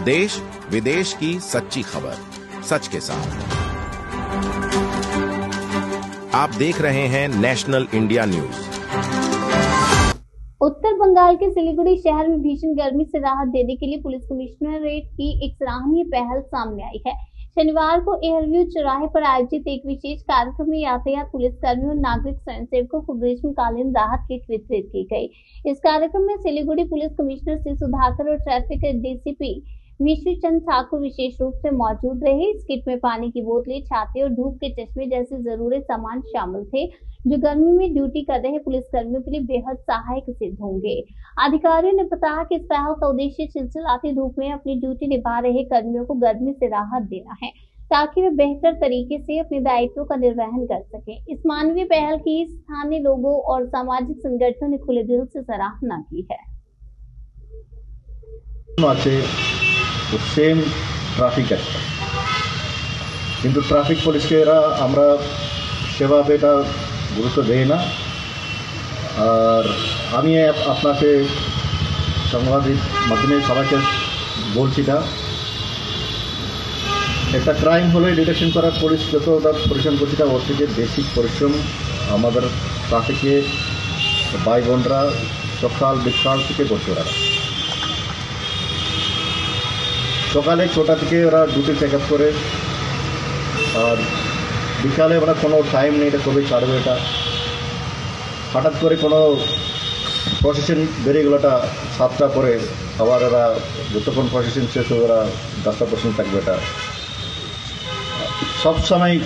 देश विदेश की सच्ची खबर सच के साथ। आप देख रहे हैं नेशनल इंडिया न्यूज। उत्तर बंगाल के सिलीगुड़ी शहर में भीषण गर्मी से राहत देने के लिए पुलिस कमिश्नरेट की एक सराहनीय पहल सामने आई है। शनिवार को एयरव्यू चौराहे पर आयोजित एक विशेष कार्यक्रम में यातायात पुलिस कर्मियों और नागरिक स्वयंसेवकों को ग्रीष्मकालीन राहत किट वितरित की गई। इस कार्यक्रम में Siliguri police commissioner C Sudhakar और ट्रैफिक डीसीपी विश्वचंद ठाकुर विशेष रूप से मौजूद रहे। इस किट में पानी की बोतलें, छाते और धूप के चश्मे जैसे जरूरी सामान शामिल थे, जो गर्मी में ड्यूटी कर रहे पुलिस कर्मियों के लिए बेहद सहायक सिद्ध होंगे। अधिकारियों ने बताया कि इस पहल का उद्देश्य चिलचिलाती धूप में अपनी ड्यूटी निभा रहे कर्मियों को गर्मी से राहत देना है, ताकि वे बेहतर तरीके से अपने दायित्वों का निर्वहन कर सकें। इस मानवीय पहल की स्थानीय लोगों और सामाजिक संगठनों ने खुले दिल से सराहना की है। सेम ट्रैफिक किन्तु ट्रैफिक पुलिस के सेवा बेटा गुरुत्व देय ना। और আমি আপনাকে সাংবাদিক মাধ্যমে সবাইকে বলছি না, একটা ক্রাইম হলে ডিটেকশন করার পুলিশ যতটা পরিশ্রম করছে ওর থেকে বেশি পরিশ্রম আমাদের ট্রাফিকে ভাই বোনরা সকাল বিকাল থেকে করছে। ওরা সকালে 6টা থেকে ওরা ডিউটি চেক আপ করে, আর বিকালে ওরা কোনো টাইম নেই এটা কবে ছাড়বে। এটা হঠাৎ করে কোনো প্রসেশন বেরিয়ে গেলোটা 7টা পরে, আবার ওরা যতক্ষণ প্রসেশন শেষ হবে ওরা 10টা পর্যন্ত থাকবে। এটা সবসময়